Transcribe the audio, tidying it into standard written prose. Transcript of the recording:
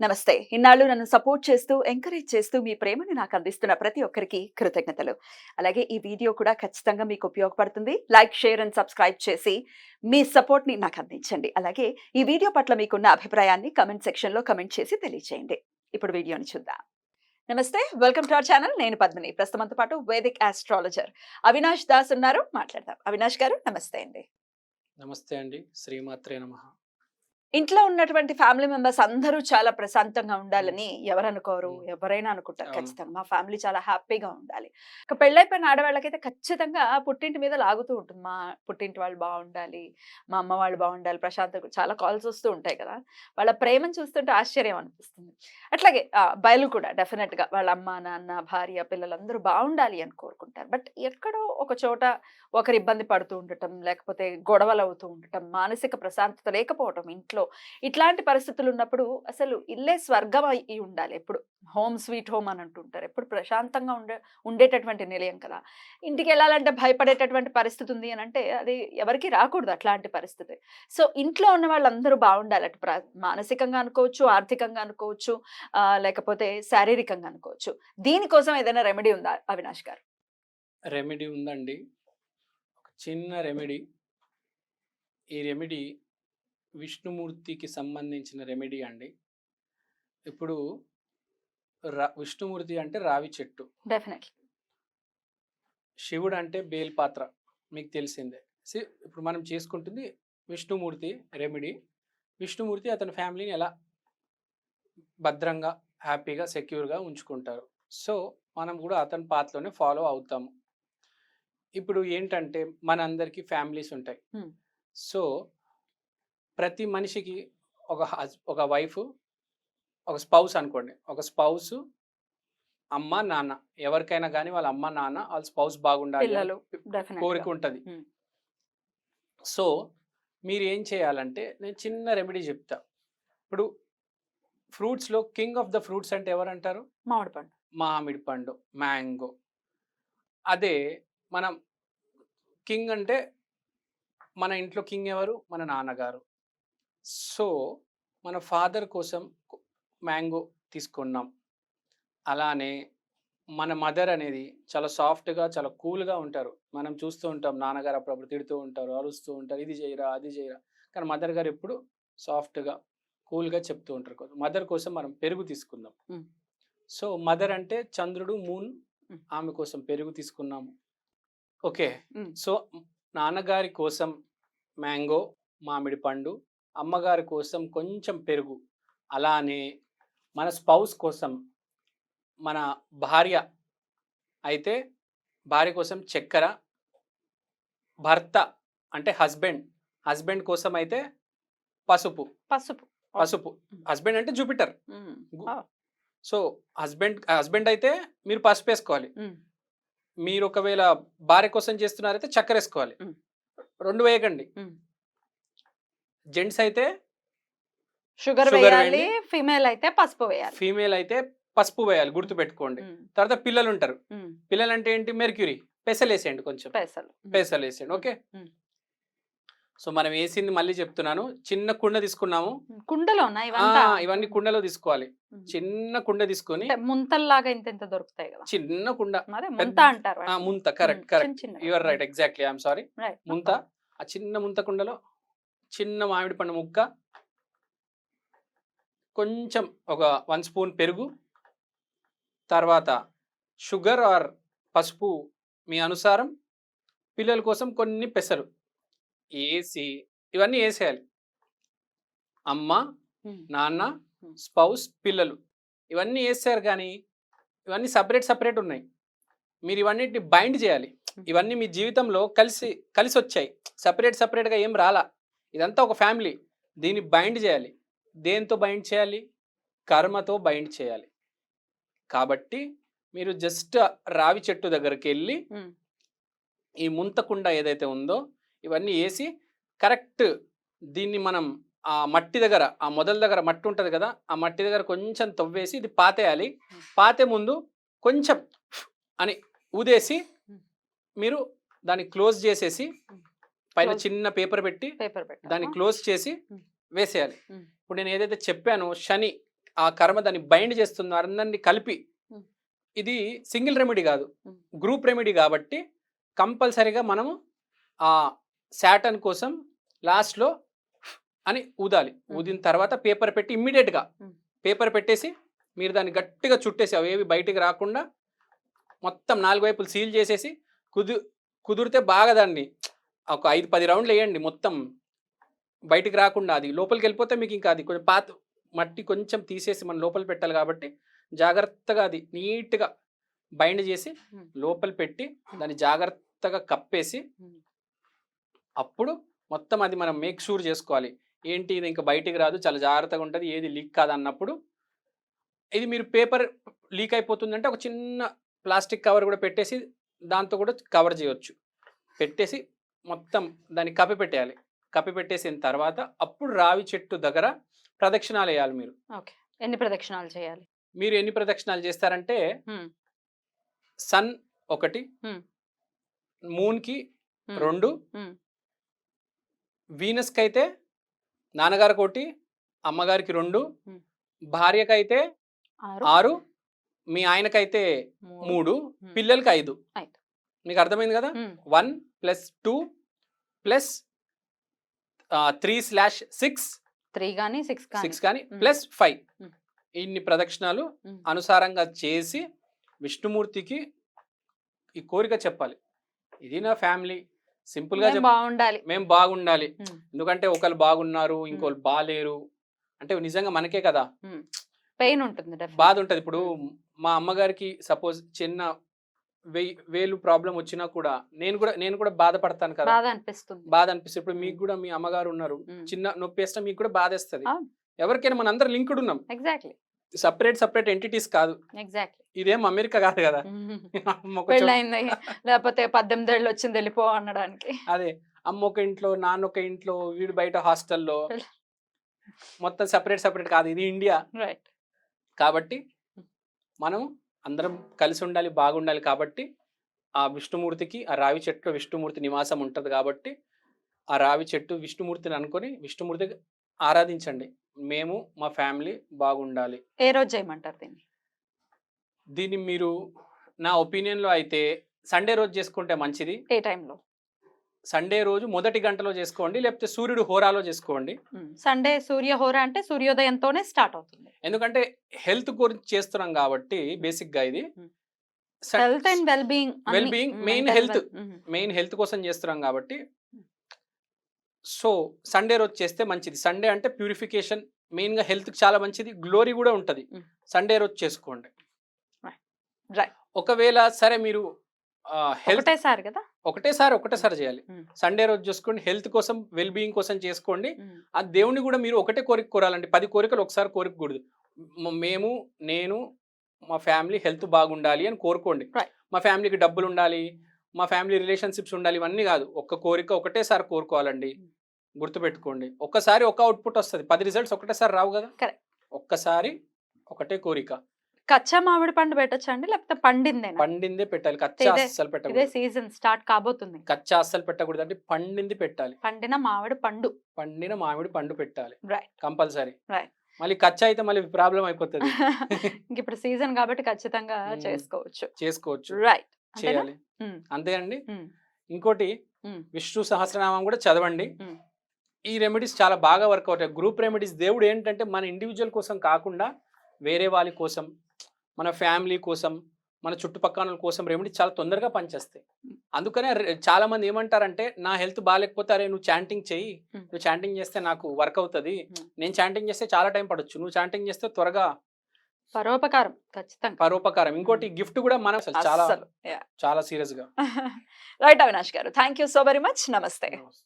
నమస్తే. ఇన్నాళ్ళు నన్ను సపోర్ట్ చేస్తూ, ఎంకరేజ్ చేస్తూ మీ ప్రేమని నాకు అందిస్తున్న ప్రతి ఒక్కరికి కృతజ్ఞతలు. అలాగే ఈ వీడియో కూడా ఖచ్చితంగా మీకు ఉపయోగపడుతుంది. లైక్, షేర్ అండ్ సబ్స్క్రైబ్ చేసి మీ సపోర్ట్‌ని నాకు అందించండి. అలాగే ఈ వీడియో పట్ల మీకున్న అభిప్రాయాన్ని కామెంట్ సెక్షన్‌లో కామెంట్ చేసి తెలియజేయండి. ఇప్పుడు వీడియోని చూద్దాం. నమస్తే. Welcome to our channel. నేను పద్మిని. ప్రస్తుతం మనతో పాటు వేదిక్ ఆస్ట్రాలజర్ అవినాష్ దాస్ ఉన్నారు. మాట్లాడదాం. అవినాష్ గారు నమస్తే అండి. నమస్తే అండి. శ్రీమాత్రే నమః. ఇంట్లో ఉన్నటువంటి ఫ్యామిలీ మెంబర్స్ అందరూ చాలా ప్రశాంతంగా ఉండాలని ఎవరనుకోరు? హ్మ్. ఎవరైనా అనుకుంటారు అవును. ఖచ్చితంగా. మా ఫ్యామిలీ చాలా హ్యాపీగా ఉండాలి. ఇక పెళ్ళైపోయిన ఆడవాళ్ళకైతే ఖచ్చితంగా పుట్టింటి మీద లాగుతూ ఉంటుంది. మా పుట్టింటి వాళ్ళు బావుండాలి, మా అమ్మ వాళ్ళు బావుండాలి, ప్రశాంతంగా చాలా కాల్స్ వస్తూ ఉంటాయి కదా! వాళ్ళ ప్రేమను చూస్తుంటే ఆశ్చర్యం అనిపిస్తుంది. అట్లాగే అబ్బాయిలు కూడా డెఫినెట్‌గా వాళ్ళ అమ్మ, నాన్న, భార్య, పిల్లలందరూ బావుండాలి అని కోరుకుంటారు. బట్ ఎక్కడో ఒక చోట ఒకరు ఇబ్బంది పడుతూ ఉండటం, లేకపోతే గొడవలవుతూ ఉండటం, మానసిక ప్రశాంతత లేకపోవటం ఇంట్లో ఇట్లాంటి పరిస్థితులు ఉన్నప్పుడు అసలు ఇల్లే స్వర్గం అయి ఉండాలి ఎప్పుడు. హోమ్ స్వీట్ హోమ్ అని అంటుంటారు. ఎప్పుడు ప్రశాంతంగా ఉండేటటువంటి నిలయం కదా! ఇంటికెళ్ళాలంటే భయపడేటటువంటి పరిస్థితి ఉంది అనంటే అది ఎవరికీ రాకూడదు అట్లాంటి పరిస్థితి. సో, ఇంట్లో ఉన్న వాళ్ళందరూ బావుండాలి. అటు మానసికంగా అనుకోవచ్చు, ఆర్థికంగా అనుకోవచ్చు, లేకపోతే శారీరకంగా అనుకోవచ్చు. దీనికోసం ఏదైనా రెమెడీ ఉందా అవినాష్ గారు? రెమెడీ ఉందండి. ఒక చిన్న రెమెడీ. ఈ రెమెడీ విష్ణుమూర్తికి సంబంధించిన రెమెడీ అండి. ఇప్పుడు విష్ణుమూర్తి అంటే రావి చెట్టు. డెఫినెట్‌లీ. శివుడు అంటే బేల్పాత్ర. మీకు తెలిసిందే. ఇప్పుడు మనం చేసుకుంటుంది విష్ణుమూర్తి రెమెడీ. విష్ణుమూర్తి అతని ఫ్యామిలీని ఎలా భద్రంగా, హ్యాపీగా, సెక్యూర్‌గా ఉంచుకుంటారు. సో, మనం కూడా అతని పాత్‌లోనే ఫాలో అవుతాము. ఇప్పుడు ఏంటంటే మనందరికీ ఫ్యామిలీస్ ఉంటాయి. హ్మ్. సో, ప్రతి మనిషికి ఒక వైఫ్, ఒక స్పౌస్ అనుకోండి. ఒక స్పౌసు, అమ్మ, నాన్న ఎవరికైనా గానీ వాళ్ళ అమ్మ, నాన్న, వాళ్ళ స్పౌస్ బాగుండాలి అని పిల్లలు డెఫినెట్‌గా. కోరిక ఉంటది. హ్మ్. సో, మీరేం చేయాలంటే నేను చిన్న రెమెడీ చెప్తా. ఇప్పుడు ఫ్రూట్స్‌లో కింగ్ ఆఫ్ ద ఫ్రూట్స్ అంటే ఎవరంటారు? మామిడి పండు. మామిడి పండు, మ్యాంగో. అదే మనం కింగ్ అంటే మన ఇంట్లో కింగ్ ఎవరు? మన నాన్నగారు. సో, మన ఫాదర్ కోసం మ్యాంగో తీసుకున్నాం. అలానే మన మదర్ అనేది చాలా సాఫ్ట్‌గా, చాలా కూల్‌గా ఉంటారు. మనం చూస్తూ ఉంటాం నాన్నగారు అప్పుడప్పుడు తిడుతూ ఉంటారు, అరుస్తూ ఉంటారు. ఇది చేయరా, అది చేయరా. కానీ మదర్ గారు ఎప్పుడు సాఫ్ట్‌గా, కూల్‌గా చెప్తూ ఉంటారు. మదర్ కోసం మనం పెరుగు తీసుకుందాం. హ్మ్. సో, మదర్ అంటే చంద్రుడు, మూన్, హ్మ్. ఆమె కోసం పెరుగు తీసుకున్నాము. ఓకే. హ్మ్. సో, నాన్నగారి కోసం మ్యాంగో, మామిడి పండు, అమ్మగారి కోసం కొంచెం పెరుగు. అలానే మన స్పౌస్ కోసం మన భార్య అయితే భార్య కోసం చక్కెర, భర్త అంటే హస్బెండ్ కోసం అయితే పసుపు. పసుపు. పసుపు. హ్మ్. హస్బెండ్ అంటే జూపిటర్. హ్మ్. గు ఆ! సో, హస్బెండ్ అయితే మీరు పసుపేసుకోవాలి. హ్మ్. మీరు ఒకవేళ భార్య కోసం చేస్తున్నారైతే చక్కెరేసుకోవాలి. హ్మ్. 2 వేయకండి. హ్మ్. జెంట్స్ అయితే షుగర్ షుగర్ వేయాలి. వేయండి. ఫీమేల్ అయితే పసుపు వేయాలి. ఫీమేల్ అయితే పసుపు వేయాలి. హ్మ్. గుర్తుపెట్టుకోండి. హ్మ్. తర్వాత పిల్లలుంటారు. హ్మ్. పిల్లలంటే ఏంటి? మెర్క్యూరీ. పెసలేసేయండి కొంచెం. పెసలు. హ్మ్. పెసలేసేయండి. హ్మ్. ఓకే. హ్మ్. సో, మనం ఏసింది మళ్ళీ చెప్తున్నాను. చిన్న కుండ తీసుకున్నాము. హ్మ్. కుండలోనా ఆ! ఇవంతా? ఇవన్నీ హ్మ్. కుండలో తీసుకోవాలి. హ్మ్. చిన్న కుండ తీసుకొని అంటే ముంతల్లాగా ఇంతింత దొరుకుతాయి గదా! చిన్న కుండ. అదే ముంత పెద్ద అంటారు ఆ! వాటిని. ముంత. హ్మ్. కరెక్ట్. చిన్న కరెక్ట్. చిన్నగా. You are hmm. Right. Exactly. I am sorry. Right. No ముంత. ప్రాబ్లమ్. ఆ చిన్న ముంత కుండలో చిన్న మామిడి పండు ముక్క, కొంచెం ఒక 1 స్పూన్ పెరుగు, తర్వాత షుగర్ ఆర్ పసుపు మీ అనుసారం, పిల్లల కోసం కొన్ని పెసలు ఏసి ఇవన్నీ ఏసేయాలి. అమ్మ, హ్మ్. నాన్న, హ్మ్. స్పౌస్, పిల్లలు ఇవన్నీ ఏసేసారు గానీ, ఇవన్నీ సెపరేట్ ఉన్నాయి. మీరు ఇవన్నిటిని బైండ్ చేయాలి. హ్మ్. ఇవన్నీ మీ జీవితంలో కలిసొచ్చాయి. సెపరేట్‌గా ఏం రాలా. ఇదంతా ఒక ఫ్యామిలీ. దీన్ని బైండ్ చేయాలి. దేనితో బైండ్ చేయాలి? కర్మతో బైండ్ చేయాలి. కాబట్టి మీరు జస్ట్ రావి చెట్టు దగ్గరికెళ్ళి హ్మ్. ఈ ముంతకుండ ఏదైతే ఉందో ఇవన్నీ ఏసి కరెక్ట్ దీన్ని మనం ఆ మట్టి దగ్గర, ఆ మొదల దగ్గర మట్టి ఉంటది కదా! ఆ మట్టి దగ్గర కొంచెం తవ్వేసి ఇది పాతేయాలి. పాతే ముందు కొంచెం అని ఊదేసి హ్మ్. మీరు దాన్ని క్లోజ్ చేసేసి హ్మ్. పైన క్లోజ్ చిన్న పేపర్ పెట్టి పేపర్ పెట్టాలా? దాన్ని క్లోజ్ చేసి హ్మ్. వేసేయాలి. హ్మ్. ఇప్పుడు నేను ఏదైతే చెప్పానో శని ఆ కర్మ దాన్ని బైండ్ చేస్తుంది, అందరినీ కలిపి. Hmm. ఇది సింగిల్ రెమెడీ కాదు, Hmm. గ్రూప్ రెమెడీ కాబట్టి కంపల్సరీగా మనము ఆ శాటన్ కోసం లాస్ట్లో అని ఊదాలి. ఊదిన తర్వాత పేపర్ పెట్టి ఇమ్మీడియట్గా పేపర్ పెట్టేసి మీరు దాన్ని గట్టిగా చుట్టేసి అవేవి బయటికి రాకుండా మొత్తం 4 వైపులు సీల్ చేసేసి కుదిరితే బాగా దాన్ని ఒక 5-10 రౌండ్లు వేయండి, మొత్తం బయటికి రాకుండా. అది లోపలికి వెళ్ళిపోతే మీకు ఇంకా అది కొంచెం పాత మట్టి కొంచెం తీసేసి మనం లోపల పెట్టాలి కాబట్టి జాగ్రత్తగా అది నీట్గా బైండ్ చేసి లోపల పెట్టి దాన్ని జాగ్రత్తగా కప్పేసి అప్పుడు మొత్తం అది మనం మేక్ షూర్ చేసుకోవాలి. ఏంటి ఇది ఇంకా బయటికి రాదు, చాలా జాగ్రత్తగా ఉంటుంది, ఏది లీక్ కాదన్నప్పుడు. ఇది మీరు పేపర్ లీక్ అయిపోతుందంటే ఒక చిన్న ప్లాస్టిక్ కవర్ కూడా పెట్టేసి దాంతో కూడా కవర్ చేయొచ్చు. పెట్టేసి మొత్తం దాన్ని కప్పి పెట్టేయాలి. కప్పి పెట్టేసిన తర్వాత అప్పుడు రావి చెట్టు దగ్గర ప్రదక్షిణాలు వేయాలి. మీరు ఎన్ని ప్రదక్షిణాలు చేయాలి? మీరు ఎన్ని ప్రదక్షిణాలు చేస్తారంటే సన్ 1, మూన్కి 2, వీనస్కి అయితే నాన్నగారికి 1, అమ్మగారికి 2, భార్యకైతే 6, మీ ఆయనకైతే 3, పిల్లలకి 5. మీకు అర్థమైంది కదా? 1 + 2 + 3/6 3 కానీ 6 కానీ +5 ఇన్ని ప్రదక్షిణాలు అనుసారంగా చేసి విష్ణుమూర్తికి ఈ కోరిక చెప్పాలి. ఇది నా ఫ్యామిలీ, సింపుల్ గా బాగుండాలి, మేము బాగుండాలి. ఎందుకంటే ఒకళ్ళు బాగున్నారు, ఇంకోళ్ళు బాలేరు అంటే నిజంగా మనకే కదా పెయిన్ ఉంటుంది, బాధ ఉంటుంది. ఇప్పుడు మా అమ్మగారికి సపోజ్ చిన్న వేలు ప్రాబ్లం వచ్చినా కూడా నేను కూడా బాధపడతాను కదా, బాధ అనిపిస్తుంది. ఇప్పుడు మీకు కూడా మీ అమ్మగారు ఉన్నారు, చిన్న నొప్పి వేస్తే మీకు కూడా బాధేస్తుంది. ఎవరికైనా మన అందరు లింక్డ్ ఉన్నాం, సపరేట్ ఎంటిటీస్ కాదు. ఇదేం అమెరికా కాదు కదా లేకపోతే 18 ఏళ్ళు వచ్చింది వెళ్ళిపో అనడానికి. అదే అమ్మ ఒక ఇంట్లో, నాన్న ఒక ఇంట్లో, వీడు బయట హాస్టల్లో, మొత్తం సపరేట్ కాదు. ఇది ఇండియా కాబట్టి మనం అందరం కలిసి ఉండాలి, బాగుండాలి. కాబట్టి ఆ విష్ణుమూర్తికి, ఆ రావి చెట్టు విష్ణుమూర్తి నివాసం ఉంటుంది కాబట్టి ఆ రావి చెట్టు విష్ణుమూర్తిని అనుకొని విష్ణుమూర్తికి ఆరాధించండి. మేము మా ఫ్యామిలీ బాగుండాలి. ఏ రోజు చేయమంటారు దీన్ని? మీరు నా ఒపీనియన్లో అయితే సండే రోజు చేసుకుంటే మంచిది. ఏ టైంలో? సండే రోజు మొదటి గంటలో చేసుకోండి, లేకపోతే సూర్యుడు హోరాలో చేసుకోండి. సండే సూర్య హోరా అంటే సూర్యోదయంతోనే స్టార్ట్ అవుతుంది. ఎందుకంటే హెల్త్ గురించి చేస్తున్నాం కాబట్టి బేసిక్ గా ఇది health and well being main health కోసం చేస్తున్నాం కాబట్టి సో సండే రోజు చేస్తే మంచిది. సండే అంటే ప్యూరిఫికేషన్, మెయిన్ గా హెల్త్ కి చాలా మంచిది, గ్లోరీ కూడా ఉంటది. సండే రోజు చేసుకోండి. ఒకవేళ సరే మీరు ఒకటేసారి చేయాలి, సండే రోజు చూసుకోండి. హెల్త్ కోసం, వెల్ బీయింగ్ కోసం చేసుకోండి. ఆ దేవుని కూడా మీరు ఒకటే కోరిక కోరాలండి, 10 కోరికలు ఒకసారి కోరికకూడదు. నేను మా ఫ్యామిలీ హెల్త్ బాగుండాలి అని కోరుకోండి. మా ఫ్యామిలీకి డబ్బులు ఉండాలి, మా ఫ్యామిలీ రిలేషన్షిప్స్ ఉండాలి, ఇవన్నీ కాదు. ఒక్క కోరిక ఒకటేసారి కోరుకోవాలండి. గుర్తుపెట్టుకోండి, ఒక్కసారి ఒక అవుట్పుట్ వస్తుంది, 10 రిజల్ట్స్ ఒకటేసారి రావు కదా. ఒక్కసారి ఒకటే కోరిక. కచ్చా మామిడి పండు పెట్టచ్చా అండి, లేకపోతే పండిందే పెట్టాలి. కచ్చా అస్సలు పెట్టకూడదు. సీజన్ స్టార్ట్ కాబోతుంది, కచ్చా అస్సలు పెట్టకూడదు అంటే పండింది పెట్టాలి. పండిన మామిడి పండు పెట్టాలి కంపల్సరీ. మళ్ళీ కచ్చా అయితే మళ్ళీ ప్రాబ్లం అయిపోతుంది. ఇప్పుడు సీజన్ కాబట్టి ఖచ్చితంగా చేసుకోవచ్చు. రైట్, చేయాలి. అంతే అండి. ఇంకోటి విష్ణు సహస్రనామం కూడా చదవండి. ఈ రెమెడీస్ చాలా బాగా వర్క్ అవుతాయి. గ్రూప్ రెమెడీస్ దేవుడు ఏంటంటే మన ఇండివిజువల్ కోసం కాకుండా వేరే వాళ్ళ కోసం, మన ఫ్యామిలీ కోసం, మన చుట్టుపక్కల కోసం రెమెడీ చాలా తొందరగా పనిచేస్తాయి. అందుకనే చాలా మంది ఏమంటారంటే నా హెల్త్ బాగాలేకపోతే అరే నువ్వు చాంటింగ్ చెయ్యి, నువ్వు చాంటింగ్ చేస్తే నాకు వర్క్ అవుతుంది, నేను చాంటింగ్ చేస్తే చాలా టైం పడొచ్చు, నువ్వు చాంటింగ్ చేస్తే త్వరగా. పరోపకారం, ఖచ్చితంగా పరోపకారం. ఇంకోటి గిఫ్ట్ కూడా మనం చాలా సీరియస్ గా. రైట్ అవినాష్ గారు, thank you so very much. నమస్తే.